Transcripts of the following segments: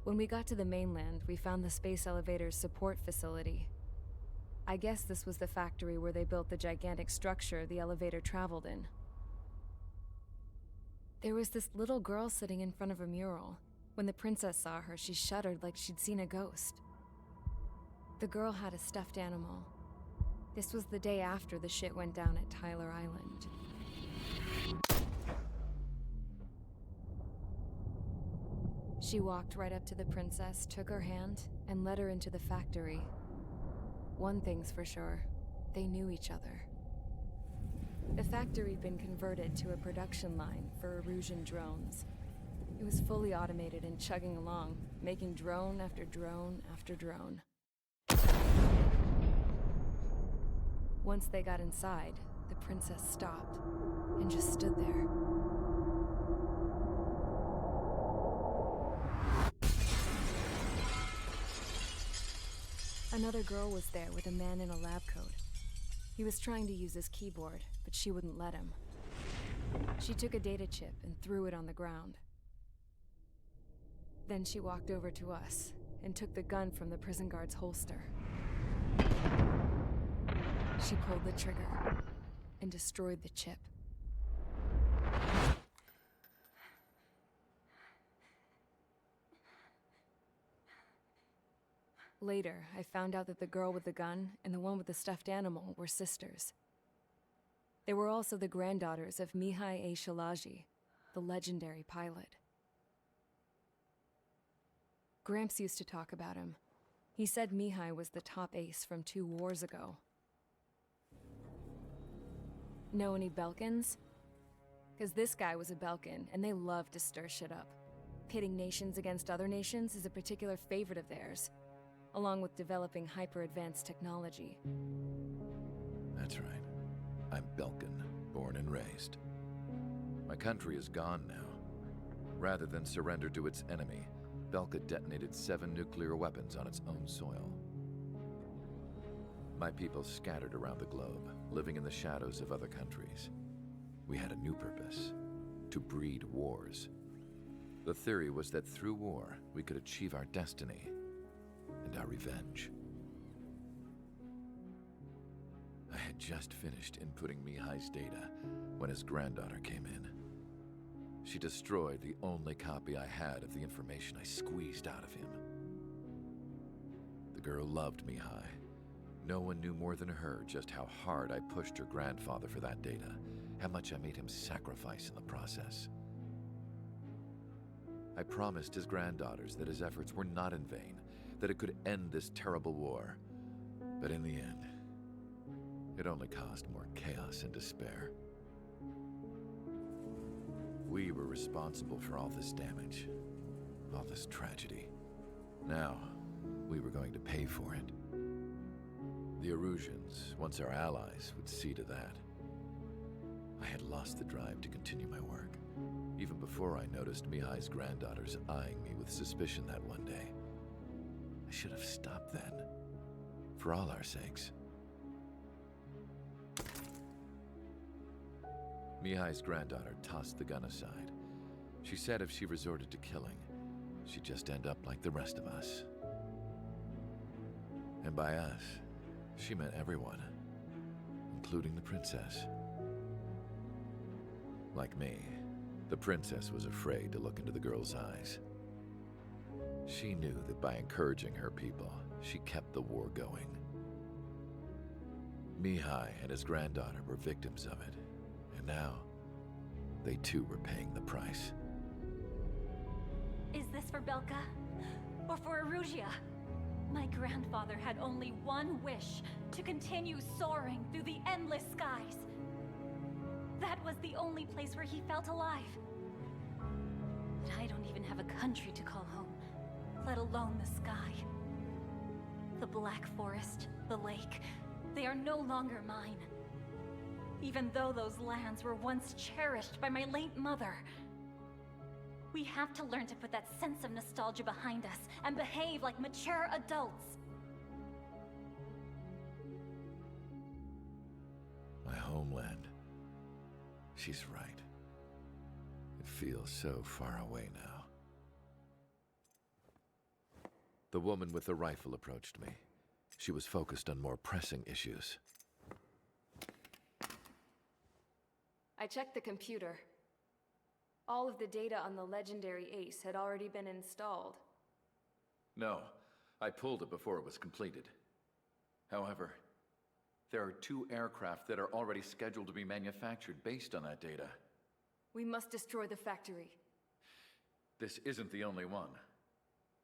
When we got to the mainland, we found the space elevator's support facility. I guess this was the factory where they built the gigantic structure the elevator traveled in. There was this little girl sitting in front of a mural. When the princess saw her, she shuddered like she'd seen a ghost. The girl had a stuffed animal. This was the day after the shit went down at Tyler Island. She walked right up to the princess, took her hand, and led her into the factory. One thing's for sure, they knew each other. The factory'd been converted to a production line for Erusian drones. It was fully automated and chugging along, making drone after drone after drone. Once they got inside, the princess stopped and just stood there. Another girl was there with a man in a lab coat. He was trying to use his keyboard, but she wouldn't let him. She took a data chip and threw it on the ground. Then she walked over to us and took the gun from the prison guard's holster. She pulled the trigger and destroyed the chip. Later, I found out that the girl with the gun and the one with the stuffed animal were sisters. They were also the granddaughters of Mihai A. Shalaji, the legendary pilot. Gramps used to talk about him. He said Mihai was the top ace from 2 wars ago. Know any Belkans? Because this guy was a Belkan, and they love to stir shit up. Pitting nations against other nations is a particular favorite of theirs, along with developing hyper-advanced technology. That's right. I'm Belkan, born and raised. My country is gone now. Rather than surrender to its enemy, Belka detonated 7 nuclear weapons on its own soil. My people scattered around the globe, living in the shadows of other countries. We had a new purpose: to breed wars. The theory was that through war, we could achieve our destiny and our revenge. I had just finished inputting Mihai's data when his granddaughter came in. She destroyed the only copy I had of the information I squeezed out of him. The girl loved Mihai. No one knew more than her just how hard I pushed her grandfather for that data, how much I made him sacrifice in the process. I promised his granddaughters that his efforts were not in vain, that it could end this terrible war. But in the end, it only caused more chaos and despair. We were responsible for all this damage, all this tragedy. Now, we were going to pay for it. The Erusians, once our allies, would see to that. I had lost the drive to continue my work, even before I noticed Mihai's granddaughters eyeing me with suspicion that one day. I should have stopped then, for all our sakes. Mihai's granddaughter tossed the gun aside. She said if she resorted to killing, she'd just end up like the rest of us. And by us, she meant everyone, including the princess. Like me, the princess was afraid to look into the girl's eyes. She knew that by encouraging her people, she kept the war going. Mihai and his granddaughter were victims of it, and now, they too were paying the price. Is this for Belka? Or for Erusia? My grandfather had only one wish: to continue soaring through the endless skies. That was the only place where he felt alive. But I don't even have a country to call home, let alone the sky. The Black Forest, the lake, they are no longer mine. Even though those lands were once cherished by my late mother. We have to learn to put that sense of nostalgia behind us and behave like mature adults. My homeland. She's right. It feels so far away now. The woman with the rifle approached me. She was focused on more pressing issues. I checked the computer. All of the data on the legendary Ace had already been installed. No, I pulled it before it was completed. However, there are 2 aircraft that are already scheduled to be manufactured based on that data. We must destroy the factory. This isn't the only one.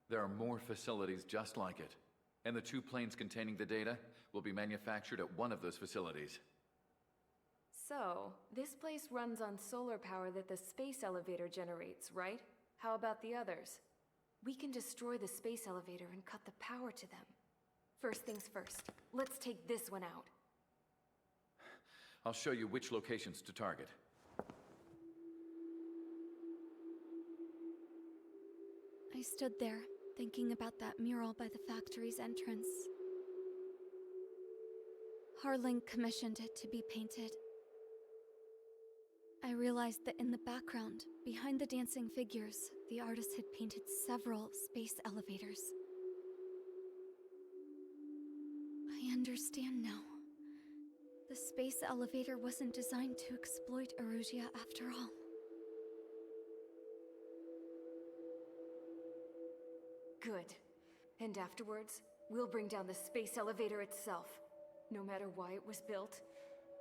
There are more facilities just like it, and the 2 planes containing the data will be manufactured at one of those facilities. So, this place runs on solar power that the space elevator generates, right? How about the others? We can destroy the space elevator and cut the power to them. First things first, let's take this one out. I'll show you which locations to target. I stood there, thinking about that mural by the factory's entrance. Harling commissioned it to be painted. I realized that in the background, behind the dancing figures, the artist had painted several space elevators. I understand now. The space elevator wasn't designed to exploit Erusia after all. Good. And afterwards, we'll bring down the space elevator itself. No matter why it was built,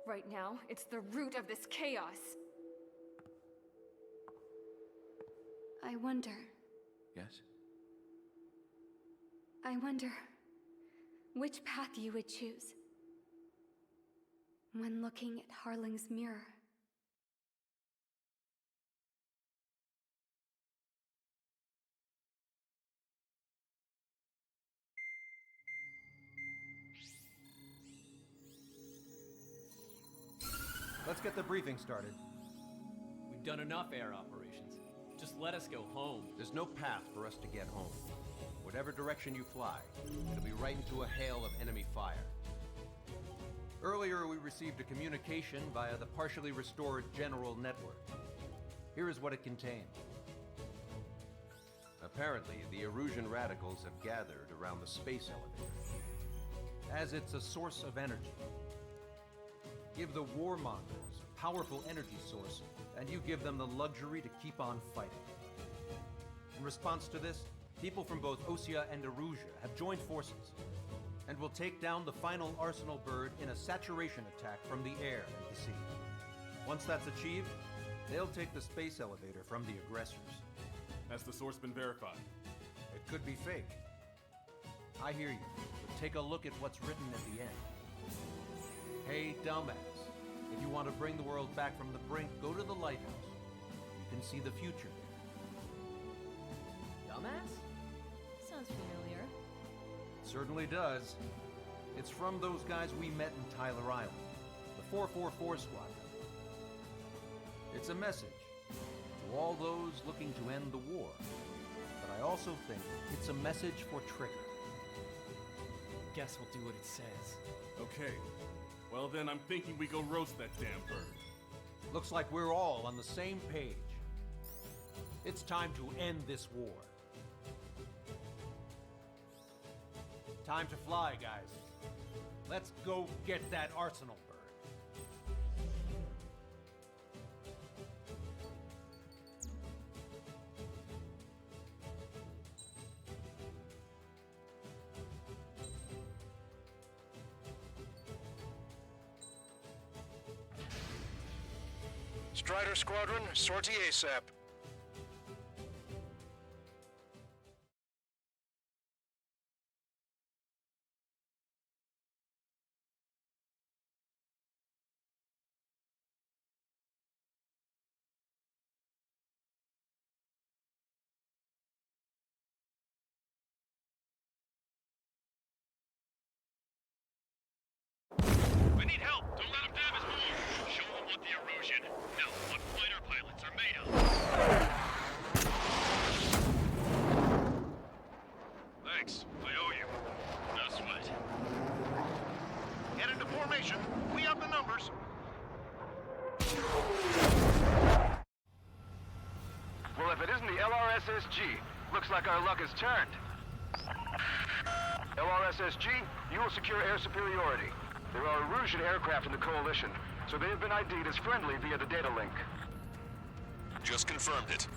right now, it's the root of this chaos. I wonder Yes? which path you would choose when looking at Harling's mirror. Let's get the briefing started. We've done enough air operations. Just let us go home. There's no path for us to get home. Whatever direction you fly, it'll be right into a hail of enemy fire. Earlier, we received a communication via the partially restored General Network. Here is what it contained. Apparently, the Erusian radicals have gathered around the space elevator, as it's a source of energy. Give the warmongers a powerful energy source, and you give them the luxury to keep on fighting. In response to this, people from both Osea and Erusia have joined forces, and will take down the final Arsenal bird in a saturation attack from the air and the sea. Once that's achieved, they'll take the space elevator from the aggressors. Has the source been verified? It could be fake. I hear you, but take a look at what's written at the end. Hey, dumbass. If you want to bring the world back from the brink, go to the Lighthouse. You can see the future there. Dumbass? Sounds familiar. Certainly does. It's from those guys we met in Tyler Island, the 444 Squadron. It's a message to all those looking to end the war, but I also think it's a message for Trigger. Guess we'll do what it says. Okay. Well then, I'm thinking we go roast that damn bird. Looks like we're all on the same page. It's time to end this war. Time to fly, guys. Let's go get that Arsenal bird. Strider Squadron, sortie ASAP. We need help! Don't let them damage more! Show them what the Erusian, no, what fighter pilots are made of! Thanks, I owe you. No sweat. Get into formation. We have the numbers. Well, if it isn't the LRSSG, looks like our luck has turned. LRSSG, you will secure air superiority. There are Erusian aircraft in the Coalition, so they have been ID'd as friendly via the data link. Just confirmed it.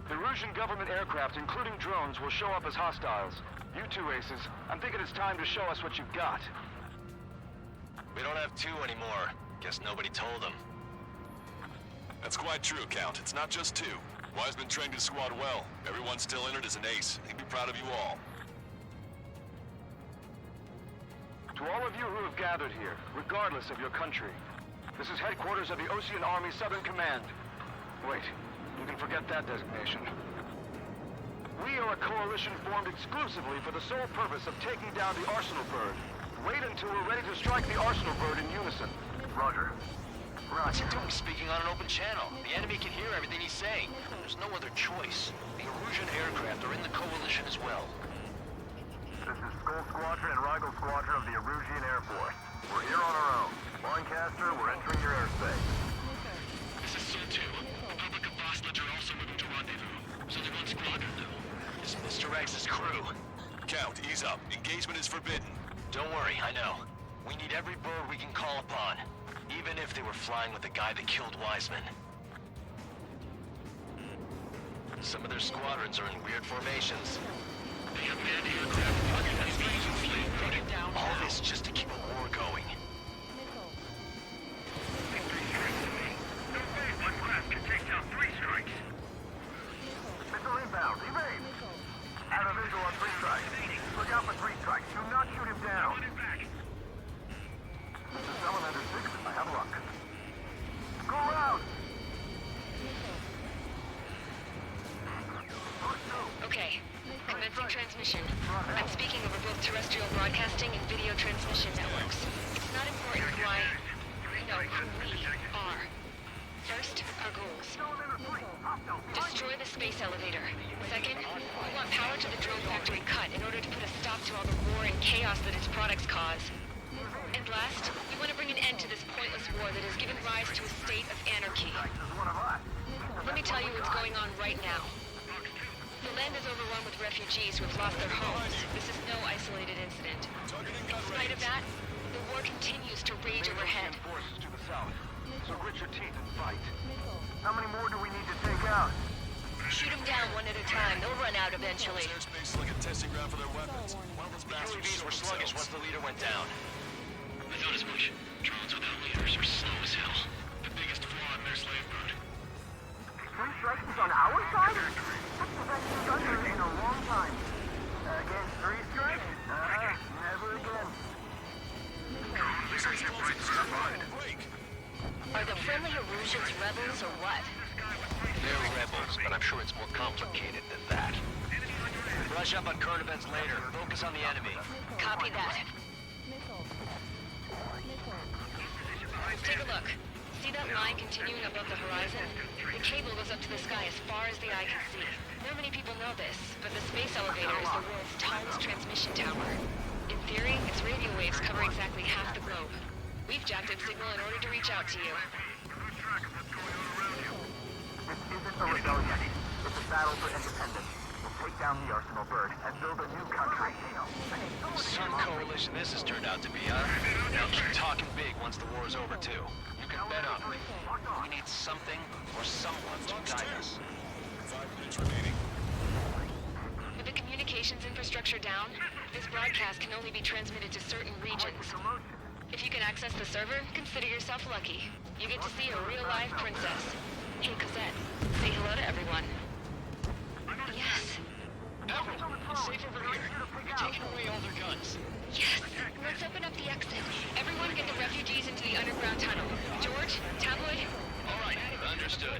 The Erusian government aircraft, including drones, will show up as hostiles. You two aces, I'm thinking it's time to show us what you've got. We don't have two anymore. Guess nobody told them. That's quite true, Count. It's not just two. Wiseman trained his squad well. Everyone still in it is an ace. He'd be proud of you all. To all of you who have gathered here, regardless of your country, this is headquarters of the Ocean Army Southern Command. Wait, you can forget that designation. We are a coalition formed exclusively for the sole purpose of taking down the Arsenal Bird. Wait until we're ready to strike the Arsenal Bird in unison. Roger. What's he doing speaking on an open channel? The enemy can hear everything he's saying. There's no other choice. The Erusian aircraft are in the Coalition as well. This is Skull Squadron and Rigel Squadron of the Erusian Air Force. We're here on our own. Lancaster, we're entering your airspace. This is Sol 2. The Republic of Vaslet are also moving to rendezvous. There's only one squadron, though. It's Mr. X's crew. Count, ease up. Engagement is forbidden. Don't worry, I know. We need every bird we can call upon. Even if they were flying with the guy that killed Wiseman. Some of their squadrons are in weird formations. They have manned aircraft organized fleet. All this just to keep a war going. One craft can take down 3 strikes. Missile inbound, evade! Have a visual on 3 strikes. Look out for 3 strikes. Do not shoot him down. This is Salamander 6. I have luck. Go around! Okay. Commencing transmission. I'm speaking over both terrestrial broadcasting and video transmission networks. It's not important why... No, who we are. First, our goals. Destroy the space elevator. Second, we want power to the drone factory cut in order to put a stop to all the war and chaos that its products cause. And last, we want to bring an end to this pointless war that has given rise to a state of anarchy. Let me tell you what's going on right now. The land is overrun with refugees who have lost their homes. This is no isolated incident. In spite of that, the war continues to rage overhead. Forces to the south. So grit your teeth and fight. How many more do we need to take out? Shoot them down one at a time. They'll run out eventually. Airspace is like a testing ground for their weapons. One of those bastards UAVs were sluggish once the leader went down. I thought as much. Drones without leaders are slow as hell. The biggest flaw in their slave mode. 3 strikes is on our side? That's the best we've done here in a long time. Again, 3 strikes? Never again. Are the friendly Erusians rebels or what? They're rebels, but I'm sure it's more complicated than that. Brush up on current events later. Focus on the enemy. Copy that. Take a look. See that line continuing above the horizon? The cable goes up to the sky as far as the eye can see. Not many people know this, but the space elevator is the world's tallest transmission tower. In theory, its radio waves cover exactly half the globe. We've jacked its signal in order to reach out to you. This isn't a rebellion. It's a battle for independence. We'll take down the Arsenal Bird and build a new country. Some coalition this has turned out to be, huh? They'll keep talking big once the war's over, too. You can bet on it. We need something or someone to guide us. 5 minutes remaining. With the communications infrastructure down, this broadcast can only be transmitted to certain regions. If you can access the server, consider yourself lucky. You get to see a real-life princess. Hey, Cosette, say hello to everyone. Yes. Avril, it's safe over here. You're taking away all their guns. Yes. Let's open up the exit. Everyone get the refugees into the underground tunnel. George, Tabloid. All right, understood.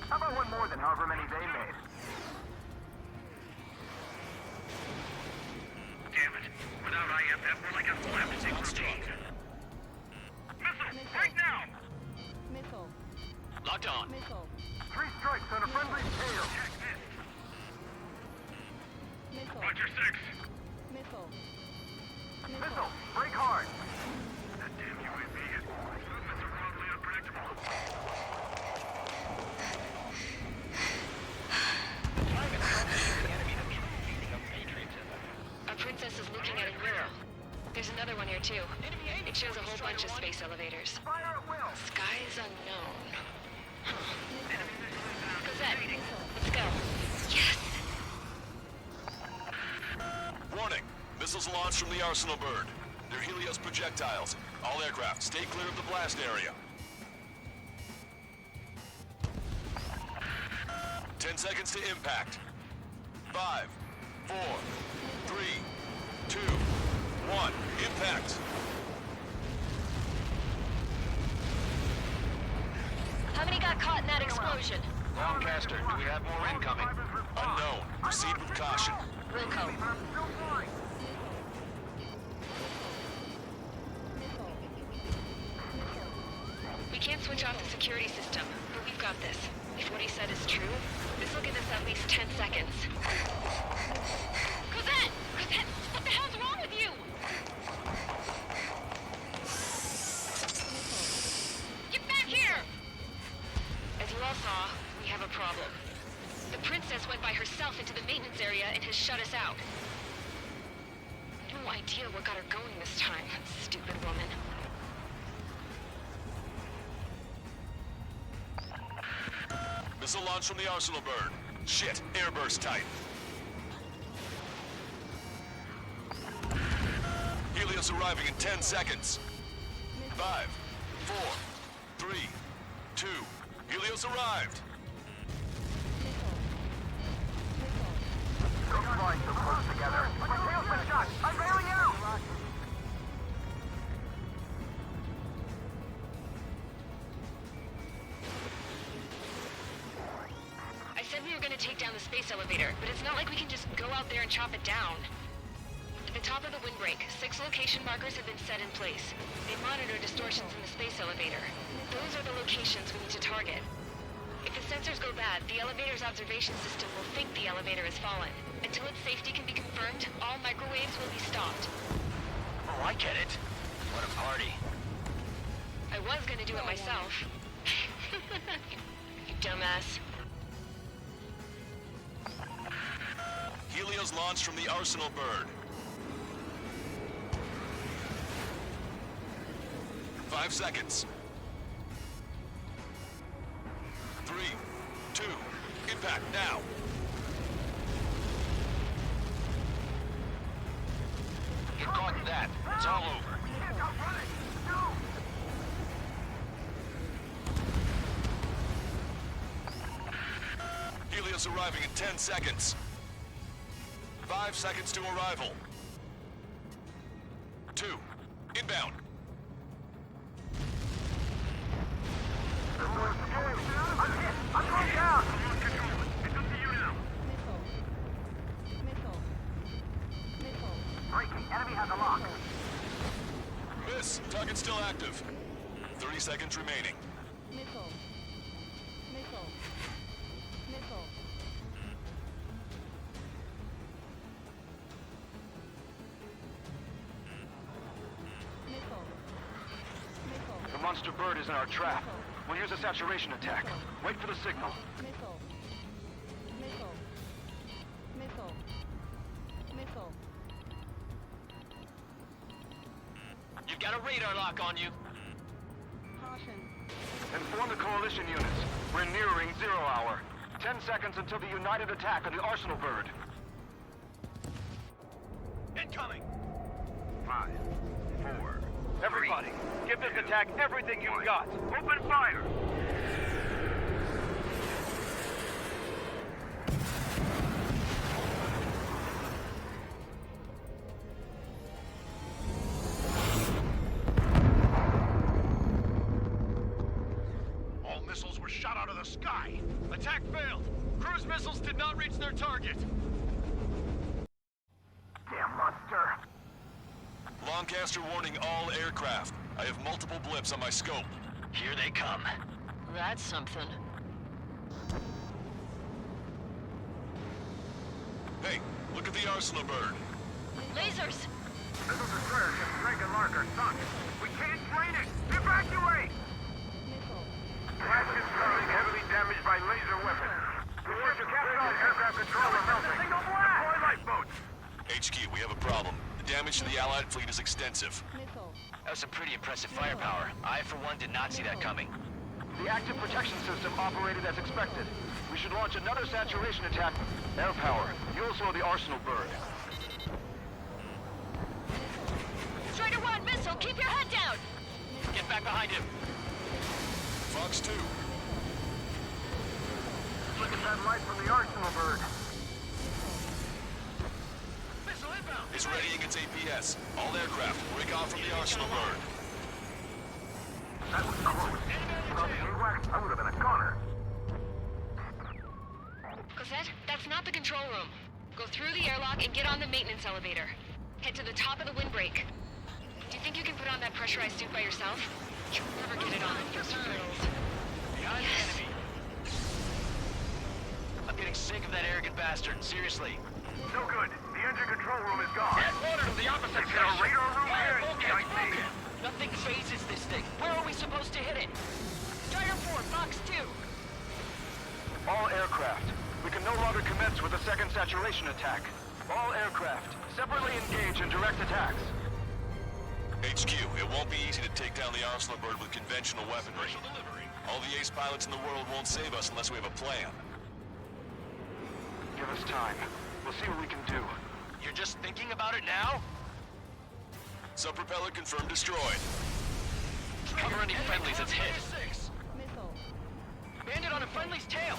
How about one more than however many they made? Damn it. Without IFF, we're like a flapping 16. It shows a whole bunch of space elevators. Skies unknown. Cosette, let's go. Yes! Warning! Missiles launched from the Arsenal bird. They're Helios projectiles. All aircraft, stay clear of the blast area. 10 seconds to impact. 5, 4, 3, 2, 1. Impact! How many got caught in that explosion? Lancaster, do we have more incoming? Unknown. Proceed with caution. Wilco. We can't switch off the security system, but we've got this. If what he said is true, this will give us at least 10 seconds. Cosette! Cosette! What the hell's wrong with you? Get back here! As you all saw, we have a problem. The princess went by herself into the maintenance area and has shut us out. No idea what got her going this time, stupid woman. Missile launch from the Arsenal bird. Shit, airburst type. Helios arriving in 10 seconds. 5, 4, 3, 2. Helios arrived. Don't fly so close together. My tail's been shot. I'm bailing out. I said we were gonna take down the space elevator, but it's not like we can just go out there and chop it down. At the top of the windbreak, 6 location markers have been set in place. They monitor distortions in the space elevator. Those are the locations we need to target. If the sensors go bad, the elevator's observation system will think the elevator has fallen. Until its safety can be confirmed, all microwaves will be stopped. Oh, I get it. What a party. I was gonna do it myself. You dumbass. Helios launched from the Arsenal bird. 5 seconds. 3, 2, impact now. You caught that. It's all over. Helios arriving in 10 seconds. 5 seconds to arrival. 2, inbound. I'm hit. I'm going down. It's up to you now. Breaking. Enemy has a lock. Miss. Target still active. 30 seconds remaining. The monster bird is in our trap. We'll use a saturation attack. Wait for the signal. You've got a radar lock on you. Inform the coalition units. We're nearing 0 hour. 10 seconds until the united attack on the Arsenal bird. Incoming. 5, 4. Everybody, give this attack everything you've got. Open fire! All missiles were shot out of the sky. Attack failed. Cruise missiles did not reach their target. Damn monster! Lancaster warning all aircraft. I have multiple blips on my scope. Here they come. That's something. Hey, look at the Arsenal bird. Lasers! Missile destroyer just Dragon Larker sunk. We can't drain it! Evacuate! Flagship submarine heavily damaged by laser weapons. Reports are captured on aircraft control are melting. Deploy lifeboats! HQ, we have a problem. The damage to the Allied fleet is extensive. extensive. That was some pretty impressive firepower. I, for one, did not see that coming. The active protection system operated as expected. We should launch another saturation attack. Air power. You'll slow the Arsenal bird. Strider 1, missile, keep your head down! Get back behind him. Fox 2. Look at that light from the Arsenal bird. Missile inbound! Is readying its APS. All aircraft, break off from the Arsenal bird. That was close. Without the AWACS, I would have been a goner. Cosette, that's not the control room. Go through the airlock and get on the maintenance elevator. Head to the top of the windbreak. Do you think you can put on that pressurized suit by yourself? You'll never get it on with those frills. Behind the enemy. I'm getting sick of that arrogant bastard, seriously. No good. The engine control room is gone. Order to the opposite It's in a radar room here in CIC. Nothing phases this thing. Where are we supposed to hit it? Strider 4, Fox 2. All aircraft. We can no longer commence with a second saturation attack. All aircraft, separately engage in direct attacks. HQ, it won't be easy to take down the Arsenal bird with conventional weaponry. All the ace pilots in the world won't save us unless we have a plan. Give us time. We'll see what we can do. You're just thinking about it now? Sub-propeller confirmed destroyed. Cover any friendlies, it's hit. Bandit on a friendly's tail.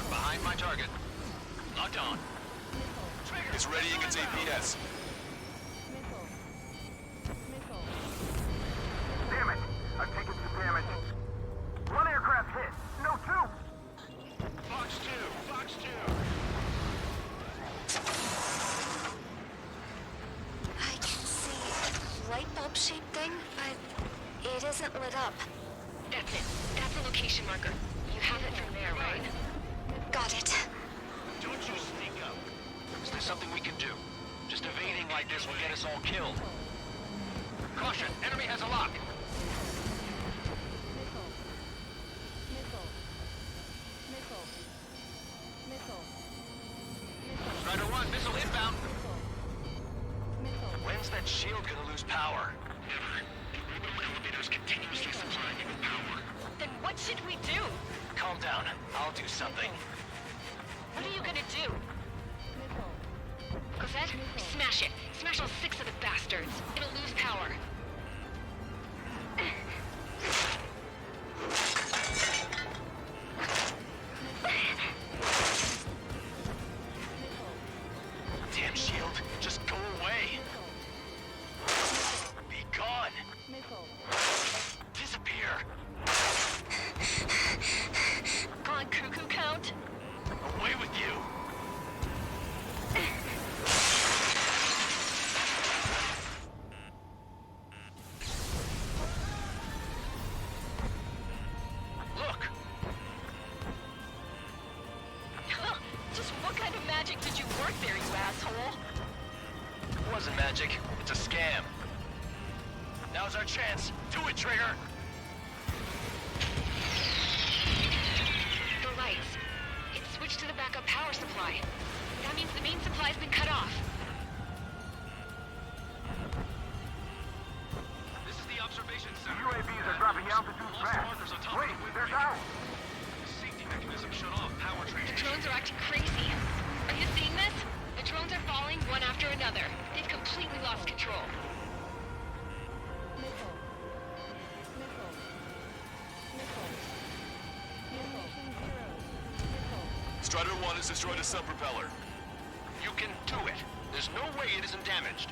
Behind my target. Locked on. It's readying its APS. Damn it! I've taken some damage. One aircraft hit. No, two! Fox 2! Fox 2! I can see a light bulb shaped thing, but it isn't lit up. That's it. That's the location marker. You have it from there, right? Got it. Don't you sneak up. Is there something we can do? Just evading like this will get us all killed. Caution! Enemy has a lock! Strider 1, missile inbound! When's that shield gonna lose power? Never. The elevator's continuously supplying it with power. Then what should we do? Calm down. I'll do something. What are you gonna do? Cosette, smash it. Smash all 6 of the bastards. It'll lose power. Damn shield, just go away. Be gone. Disappear. Gone cuckoo count? Away with you. Look. Just what kind of magic did you work there, you asshole? It wasn't magic. It's a scam. Now's our chance. Do it, Trigger. The lights. It switched to the backup power supply. That means the main supply's been cut off. This is the observation center. UAVs are dropping altitude fast. Wait, they're down! The safety mechanism shut off power The transmission. drones are acting crazy. Are you seeing this? The drones are falling one after another. They've completely lost control. Strider 1 has destroyed a sub-propeller. You can do it. There's no way it isn't damaged.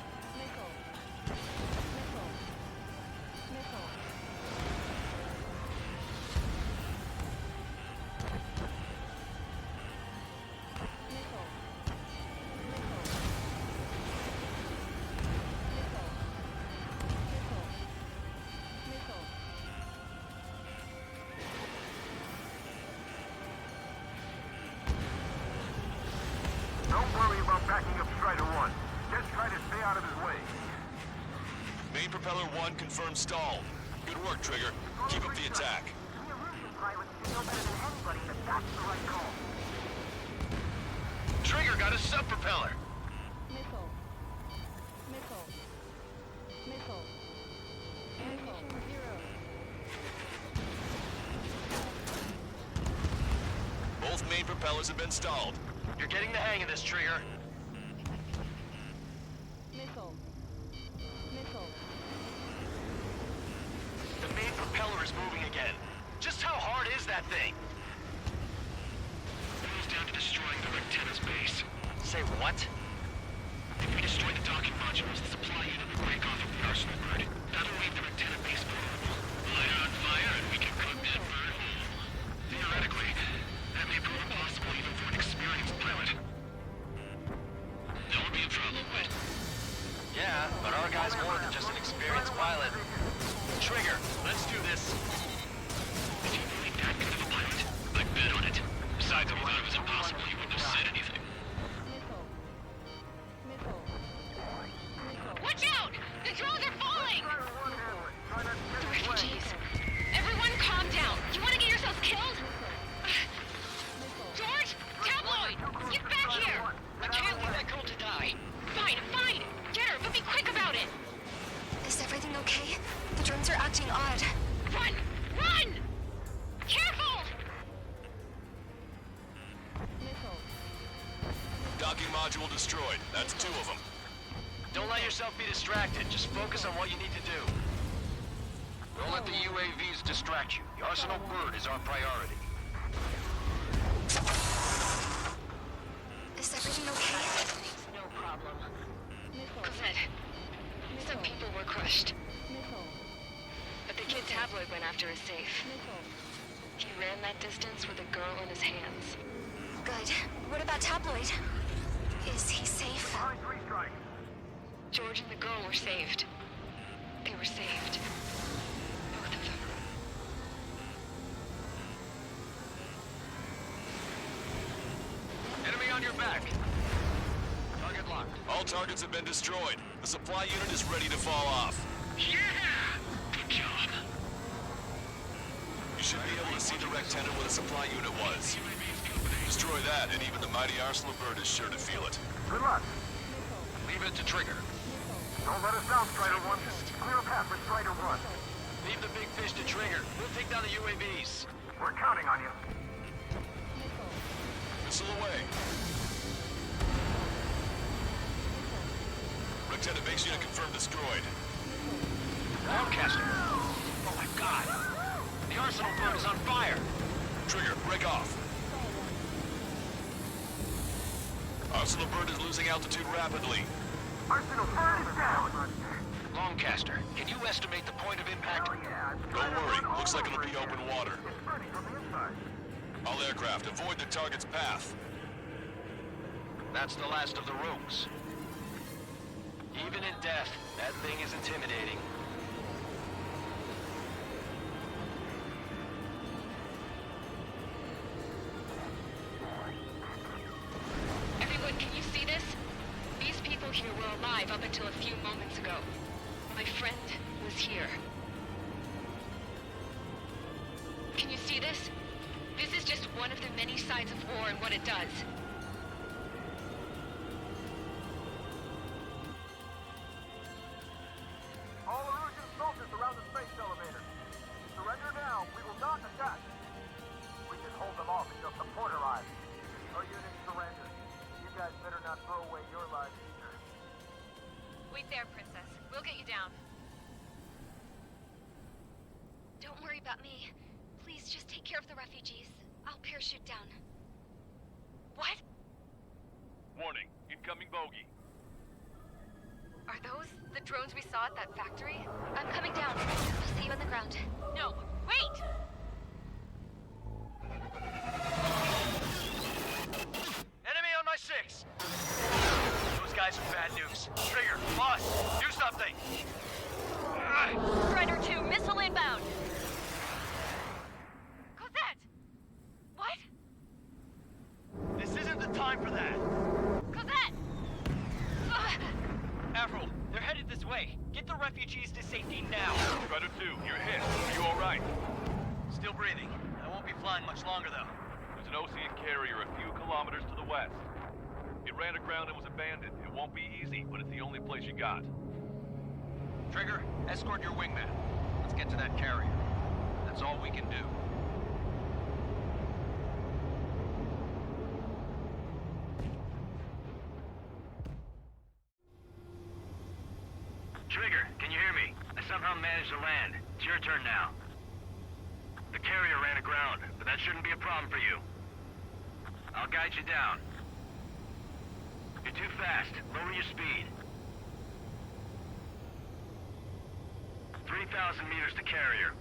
Don't worry about backing up Strider 1. Just try to stay out of his way. Main propeller 1 confirmed stalled. Good work, Trigger. Keep up the attack. The Illusion pilots should know better than anybody that that's the right call. Trigger got a sub-propeller. Missile. Missile. Missile. Ammunition 0. Both main propellers have been stalled. You're getting the hang of this, Trigger. Missile. Missile. The main propeller is moving again. Just how hard is that thing? It goes down to destroying the Rectenna's base. Say what? If we destroy the docking modules, the supply unit will break off of the arsenal grid. That'll leave the Rectenna base vulnerable. Light it on fire and we can cook that bird whole. Theoretically, that may prove impossible even for an experienced pilot. That would be a problem, but... Yeah, but our guy's more than just an experienced pilot. Trigger, let's do this. If you really that good of a pilot, I'd bet on it. Besides, if you thought it was impossible, you wouldn't have said anything. Missile. Missile. Missile. Watch out! The drones are falling! The refugees. Everyone calm down. You want to get yourselves killed? George? Tabloid! Get back here! I can't leave that girl to die. Fine, fine. Get her, but be quick about it. Is everything okay? The drones are acting odd. Run! Run! Careful! Missile. Docking module destroyed. That's 2 of them. Don't let yourself be distracted. Just focus on what you need to do. Don't let the UAVs distract you. The Arsenal bird is our priority. Is everything okay? No problem. Missile. Cosette, some people were crushed, Missile. but the kid Tabloid went after his safe. Missile. He ran that distance with a girl in his hands. Good. What about Tabloid? Is he safe? George and the girl were saved. They were saved. Both of them. Enemy on your back. Target locked. All targets have been destroyed. The supply unit is ready to fall off. Yeah! Good job. You should be able to see the Rectenna where the supply unit was. Destroy that, and even the mighty Arsenal bird is sure to feel it. Good luck. Leave it to Trigger. Don't let us down, Strider 1. Clear a path for Strider 1. Leave the big fish to Trigger. We'll take down the UAVs. We're counting on you. Missile away. Rectenna base unit confirmed destroyed. Lancaster. Oh my god. The Arsenal bird is on fire. Trigger, break off. Arsenal bird is losing altitude rapidly. Arsenal bird is down. Lancaster, can you estimate the point of impact? Don't worry, looks like it'll be open water. It's burning from the inside. All aircraft, avoid the target's path. That's the last of the rogues. Even in death, that thing is intimidating. Everyone, can you see this? These people here were alive up until a few moments ago. My friend was here. Can you see this? This is just one of the many sides of war and what it does. All Erusian soldiers around the space elevator. Surrender now. We will not attack. We can hold them off until support arrives. Our units surrender. You guys better not throw away your lives either. Wait there, Princess. We'll get you down. Don't worry about me. Please just take care of the refugees. I'll parachute down. What? Warning, incoming bogey. Are those the drones we saw at that factory? I'm coming down. I'll see you on the ground. No, wait! Enemy on my 6! Those guys are bad news. Trigger, boss, do something! Strider 2, missile inbound. Cosette! What? This isn't the time for that! Cosette! Avril, they're headed this way. Get the refugees to safety now. Strider 2, you're hit. Are you alright? Still breathing. I won't be flying much longer, though. There's an Ocean carrier a few kilometers to the west. It ran aground and was abandoned. It won't be easy, but it's the only place you got. Trigger, escort your wingman. Let's get to that carrier. That's all we can do. Trigger, can you hear me? I somehow managed to land. It's your turn now. The carrier ran aground, but that shouldn't be a problem for you. I'll guide you down. You're too fast. Lower your speed. 3,000 meters to carrier.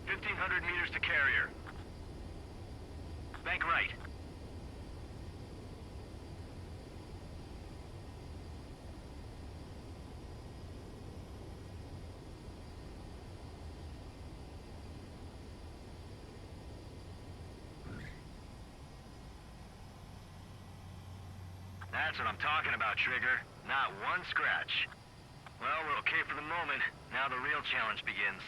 1,500 meters to carrier. Bank right. That's what I'm talking about, Trigger. Not one scratch. Well, we're okay for the moment. Now the real challenge begins.